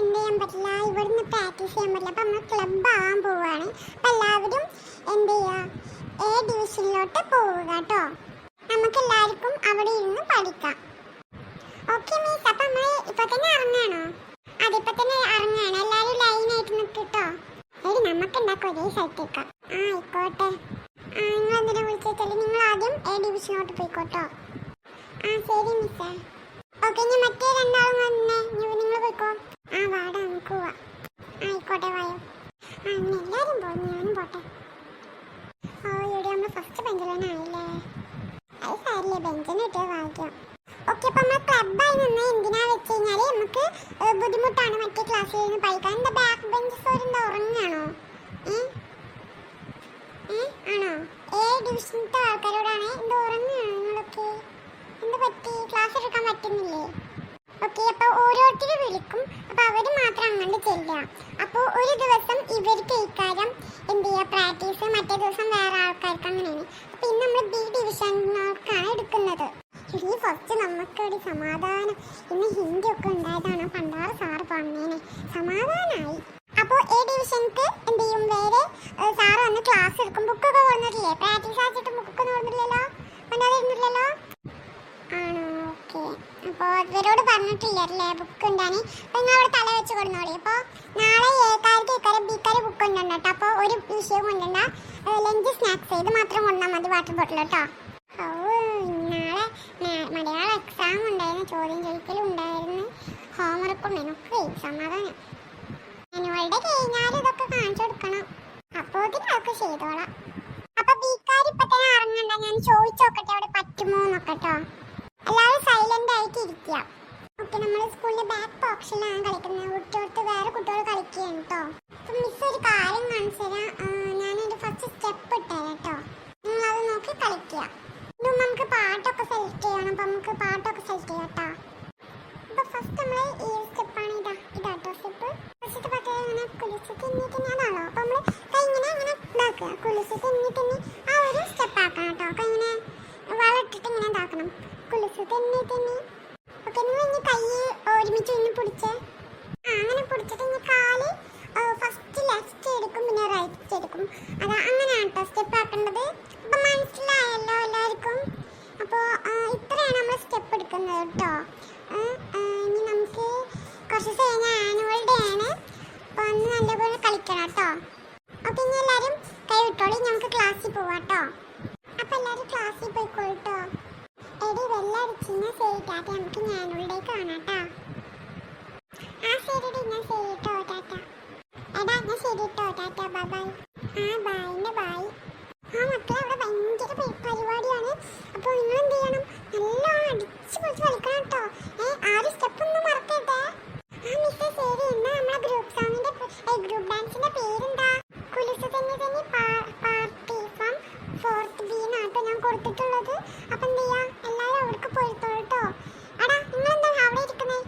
എന്ത് ചെയ്യാൻ പറ്റില്ല, ഇവിടുന്ന് പ്രാക്ടീസ് ചെയ്യാൻ പറ്റില്ല. അപ്പം നമ്മൾ ക്ലബ് ആവാൻ പോവുകയാണ്. അപ്പം എല്ലാവരും എന്ത് ചെയ്യുക, എ ഡിവിഷനിലോട്ട് പോവുക കേട്ടോ. നമുക്ക് എല്ലാവർക്കും അവിടെ ഇരുന്ന് പഠിക്കാം. ഓക്കെ മിസ്, അപ്പം നമ്മൾ ഇപ്പൊ തന്നെ ഇറങ്ങാണോ? അതിപ്പോ തന്നെ ഇറങ്ങാണ്. എല്ലാവരും ലൈനായിട്ട് നിൽക്കിട്ടോ. എടി നമുക്ക് ഉണ്ടാക്കാം ഒരേ സ്ഥലത്തേക്കാം. ആയിക്കോട്ടെ. നിങ്ങൾ എന്തിനാ വിളിച്ചാൽ നിങ്ങൾ ആദ്യം എ ഡിവിഷനോട്ട് പോയിക്കോട്ടോ. ശരി മിസ്സേ. ഓക്കെ, ഞാൻ മറ്റേ രണ്ടാളും വന്നേ, നിങ്ങൾ പോയിക്കോ. വാടാ നമുക്ക് പോവാം. ആയിക്കോട്ടെ, വായോ. അങ്ങനെ എല്ലാവരും പോകും, ഞാനും പോട്ടെ. ഇവിടെ നമ്മൾ ഫസ്റ്റ് ബെഞ്ചിൽ തന്നെ ആയില്ലേ. അത് സാരില്ലേ, ബെഞ്ചിന് കിട്ടിയ ഭാഗ്യം. ഓക്കെ, അപ്പം നമ്മൾ ക്ലബായി നിന്ന് എന്തിനാ വെച്ച് കഴിഞ്ഞാൽ നമുക്ക് ബുദ്ധിമുട്ടാണ് മറ്റേ ക്ലാസ്സിൽ നിന്ന് പഠിക്കാൻ. എന്താ ബാക്ക് ബെഞ്ചസ് എന്താ ഉറങ്ങാണോ? ആണോ? എ ഡിവിഷനത്തെ ആൾക്കാരോടാണ് എന്താ ഉറങ്ങാണോ നിങ്ങളൊക്കെ? എന്താ പറ്റി? ക്ലാസ് എടുക്കാൻ പറ്റുന്നില്ലേ? ഓക്കെ, അപ്പോൾ ഓരോരുത്തരും വിളിക്കും. അപ്പോൾ അവർ മാത്രം അങ്ങോട്ട് ചെല്ലുക. അപ്പോൾ ഒരു ദിവസം ഇവർക്ക് ഇക്കാര്യം എന്ത് ചെയ്യുക, പ്രാക്ടീസ്, മറ്റേ ദിവസം വേറെ ആൾക്കാർക്ക്, അങ്ങനെയാണ്. അപ്പോൾ ഇന്ന് നമ്മൾ ബി ഡിവിഷനോർക്കാണ് എടുക്കുന്നത്. ഈ ഫസ്റ്റ് നമുക്കൊരു സമാധാനം. ഇന്ന് ഹിന്ദി ഒക്കെ ഉണ്ടായതാണ്, പണ്ടാറ് സാറ് പറഞ്ഞേനെ, സമാധാനമായി. അപ്പോൾ എ ഡിവിഷൻക്ക് എന്ത് ചെയ്യും, വേറെ സാറ് വന്ന് ക്ലാസ് എടുക്കും. ബുക്കൊക്കെ കൊണ്ടിട്ടില്ലേ? പ്രാക്ടീസ് ആച്ചിട്ട് ബുക്കൊന്നും കൊണ്ടില്ലല്ലോ, കൊണ്ടാതിരുന്നില്ലല്ലോ. ആണോ? ഓക്കെ, അപ്പോൾ ഇവരോട് പറഞ്ഞിട്ടില്ലേ ബുക്ക് ഉണ്ടാണ്. അപ്പോൾ നിങ്ങൾ അവിടെ തല വെച്ച് കൊടുന്നോളി. അപ്പോൾ നാളെ എക്കാർക്ക് ഇക്കാരെ ബിക്കാരെ ബുക്ക് കൊണ്ടുണ്ട് കേട്ടോ. അപ്പോൾ ഒരു വിഷയം കൊണ്ടുണ്ട, ലഞ്ച് സ്നാക്സ് ഇത് മാത്രം കൊണ്ടാൽ മതി, വാട്ടർ ബോട്ടിൽ കേട്ടോ. നാളെ മലയാളം എക്സാം ഉണ്ടായിരുന്നു, ചോദ്യം ചോദിക്കലും ഉണ്ടായിരുന്നു, ഹോംവർക്ക് ഉണ്ടായിരുന്നു. ഒക്കെ സമാധാനം. ആനുവൽ ഡേ കഴിഞ്ഞാൽ ഇതൊക്കെ കാണിച്ചു കൊടുക്കണം. അപ്പോൾ ഇതിനൊക്കെ ചെയ്തോളാം. അപ്പൊ ബിക്കാർ ഇപ്പൊ തന്നെ ഇറങ്ങണ്ട, ഞാൻ ചോദിച്ചോക്കട്ടെ അവിടെ പറ്റുമോ എന്നൊക്കെട്ടോ. എല്ലാവരും സൈലന്റ് ആയിട്ട് ഇരിക്കുക. ഓക്കെ, നമ്മൾ സ്കൂളിന്റെ ബാക്ക് ബോക്സിലാണ് കളിക്കുന്നത്. കുട്ടികൾക്ക് വേറെ കുട്ടികൾ കളിക്കുകയാണ് കേട്ടോ. അപ്പൊ മിസ് ഒരു കാര്യം കാണിച്ചു തരാം. ഞാനൊരു ഫസ്റ്റ് സ്റ്റെപ്പ് ഇട്ടുതരാം കേട്ടോ. നിങ്ങൾ അത് നോക്കി കളിക്കുക. ഇതും നമുക്ക് പാട്ടൊക്കെ സെലക്ട് ചെയ്യണം. അപ്പൊ നമുക്ക് പാട്ടൊക്കെ സെലക്ട് ചെയ്യാം കേട്ടോ. അപ്പൊ ഫസ്റ്റ് നമ്മൾ ഈ സ്റ്റെപ്പാണ്, ഇതാട്ടോ സ്റ്റെപ്പ്. ഫസ്റ്റ് പാട്ട് ഇങ്ങനെ കുളിച്ച് തിന്നി അതാണോ. അപ്പൊ നമ്മള് കൈ ഇങ്ങനെ അങ്ങനെ ഇതാക്കുക, കുളിച്ച് തിന്നി ആ ഒരു സ്റ്റെപ്പ് ആക്കണം കേട്ടോ. കൈ ഇങ്ങനെ വളട്ടിട്ട് ഇങ്ങനെ ഇതാക്കണം, കുളിച്ച് തിന്നി. ഓക്കെ, നിങ്ങൾ ഇനി കൈ ഒരുമിച്ച് ഇങ്ങനെ പിടിച്ചേ. അങ്ങനെ പിടിച്ചിട്ട് ഇനി കാല് ഫസ്റ്റ് ലെഫ്റ്റ് എടുക്കും, പിന്നെ റൈറ്റ് എടുക്കും. അതാ അങ്ങനെയാണ് കേട്ടോ സ്റ്റെപ്പ് ആക്കേണ്ടത്. അപ്പൊ മനസ്സിലായല്ലോ എല്ലാവർക്കും? അപ്പോൾ ഇത്രയാണ് നമ്മൾ സ്റ്റെപ്പ് എടുക്കുന്നത് കേട്ടോ. ഇനി നമുക്ക് കുറച്ച് കഴിഞ്ഞാൽ ആനുവൽ ഡേ ആണ്. അപ്പോൾ അന്ന് നല്ലപോലെ കളിക്കണം കേട്ടോ. ഓക്കെ, ഇനി എല്ലാവരും കൈ വിട്ടോളി, നമുക്ക് ക്ലാസ്സിൽ പോവാം കേട്ടോ. അപ്പോൾ എല്ലാവരും ക്ലാസ്സിൽ പോയിക്കോട്ടോ. എടി വെല്ലടിച്ചിങ്ങനെ ശരിട്ടാട്ടെ, നമുക്ക് ആനുവൽ ഡേ കാണാം കേട്ടോ. ശരിടി, ഞാൻ ശരിട്ടോ ടാറ്റ. എടാ ഞാൻ ശരിട്ടോ Tata, bye bye. Bye bye. മക്കളെ അവിടെ ഭയങ്കര പരിപാടിയാണ്. അപ്പോൾ നിങ്ങൾ എന്ത് ചെയ്യണം, നല്ലോണം അടിച്ച് പൊളിച്ച് കളിക്കണം കേട്ടോ. ആ ഒരു സ്റ്റെപ്പ് ഒന്നും മറക്കട്ടെ. മിസ്സേ ശരി. എന്നാ നമ്മളെ ഗ്രൂപ്പ് സോങ്ങിന്റെ ഗ്രൂപ്പ് ഡാൻസിന്റെ പേരെന്താ? കുലിസ് തന്നെ പാർട്ടി ഫ്രം 4th B എന്നാട്ടോ ഞാൻ കൊടുത്തിട്ടുള്ളത്. അപ്പം എന്ത് ചെയ്യാ, എല്ലാവരും അവിടേക്ക് പോയിട്ടോ കേട്ടോ. എടാ നിങ്ങൾ എന്താ അവിടെ ഇരിക്കുന്നത്,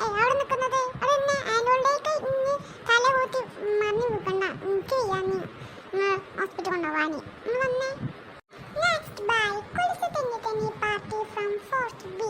അവിടെ നിൽക്കുന്നത്? അവിടെ തന്നെ ആനുവൽ ഡേക്ക് ഇന്ന് തല കൂട്ടി മറിഞ്ഞു നിൽക്കണ്ട, എനിക്ക് ചെയ്യാന്ന് ഹോസ്പിറ്റൽ കൊണ്ടുപോവാന്. നിങ്ങൾ വന്നേ. നെക്സ്റ്റ് ബൈ കുലിസ് തന്നെ party from 4th B.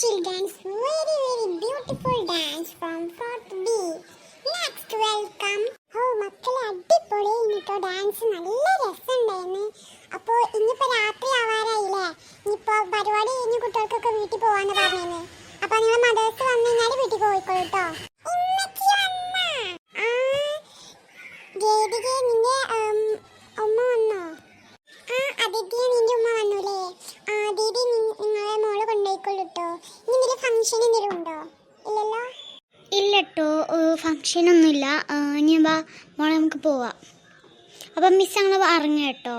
Children's very beautiful dance from 4th B. Next welcome. മക്കളെ അടിപൊളി ഇനിട്ടോ ഡാൻസ്, നല്ല രസമുണ്ടായിരുന്നു. അപ്പോൾ ഇനിയിപ്പോൾ രാത്രി ആവാറായില്ലേ, ഇനിയിപ്പോൾ പരിപാടി കഴിഞ്ഞ് കുട്ടികൾക്കൊക്കെ വീട്ടിൽ പോകാന്ന് പറഞ്ഞേന്ന്. അപ്പോൾ നിങ്ങൾ മദേഴ്സ് വന്നു കഴിഞ്ഞാൽ വീട്ടിൽ പോയിക്കോളൂ കേട്ടോ. ഗേദികെ നിന്റെ ഉമ്മ വന്നോ? അതിഥിയെ നിന്റെ ഉമ്മ വന്നൂലേ? ദീദി നിങ്ങളെ മോള് കൊണ്ടുപോയിക്കോളൂ കേട്ടോ. ഇനി ഇതിൽ ഫംഗ്ഷൻ എന്തെങ്കിലും ഉണ്ടോ? ഇല്ലല്ലോ. ഇല്ല കേട്ടോ, ഫംഗ്ഷനൊന്നുമില്ല. ഇനി വാ മോളെ നമുക്ക് പോവാം. അപ്പം മിസ് ഞങ്ങൾ ഇറങ്ങി കേട്ടോ.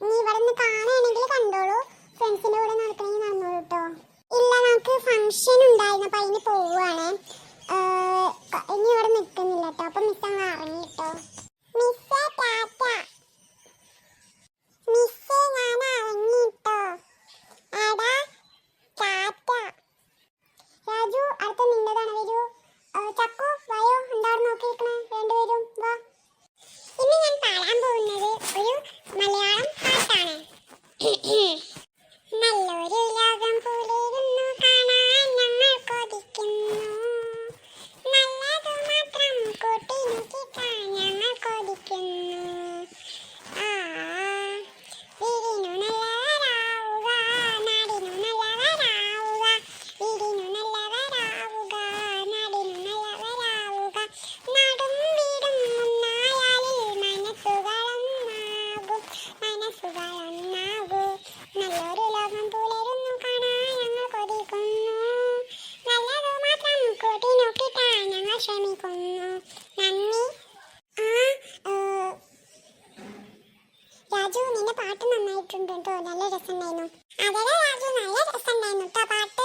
ഇനി ഇവിടെ നിന്ന് കാണുകയാണെങ്കിൽ കണ്ടോളൂ, ഫ്രണ്ട്സിൻ്റെ കൂടെ നടക്കണമെങ്കിൽ നടന്നോളൂ കേട്ടോ. ഇല്ല ഉണ്ടായിരുന്നു. അപ്പൊ അതിന് പോവുകയാണ്. ഇനി ഇവിടെ നിൽക്കുന്നില്ല കേട്ടോ. അപ്പൊ മിസ് അങ്ങ് ഇറങ്ങി കേട്ടോ. മിസ്സേ ടാറ്റ. മിസ്സേ ഞാൻ ഇറങ്ങി കേട്ടോ. ആടാ ടാറ്റ. രാജു അടുത്ത നിന്നതാണ്. വരൂ. ചക്കു വായോ, എന്താണ് നോക്കിയിരിക്കണേ? രണ്ടുപേരും വാ. ഇന്ന് ഞാൻ പാടാൻ പോകുന്നത് ഒരു മലയാളം പാട്ടാണ്. നല്ലൊരു ലോകം പുലരുന്നു കാണാൻ ഞങ്ങൾ കൊതിക്കുന്നു. നല്ലതു മാത്രം കൂട്ടിനു കിട്ടാൻ ഞങ്ങൾ കൊതിക്കുന്നു. ആ വീടിനു നല്ലവരാവുക, നാടിനു നല്ലവരാവുക, വീടിനു നല്ലവരാവുക, നാടിനു നല്ലവരാവുക. നാടും വീടും ഒന്നായാലിൽ മനസ്സുകളൊന്നാകും, മനസ്സുകളൊന്നാകും. നല്ലൊരു ലോകം പുലരുന്നു കാണാൻ ഞങ്ങൾ കൊതിക്കുന്നു. നല്ലതു മാത്രം കൂട്ടിനു കിട്ടാൻ ഞങ്ങൾ ശ്രമിക്കുന്നു. നന്ദി. രാജു, നിന്റെ പാട്ട് നന്നായിട്ടുണ്ട് കേട്ടോ. നല്ല രസമുണ്ടായിരുന്നു. അതെ രാജു, നല്ല രസമുണ്ടായിരുന്നു കേട്ടോ പാട്ട്.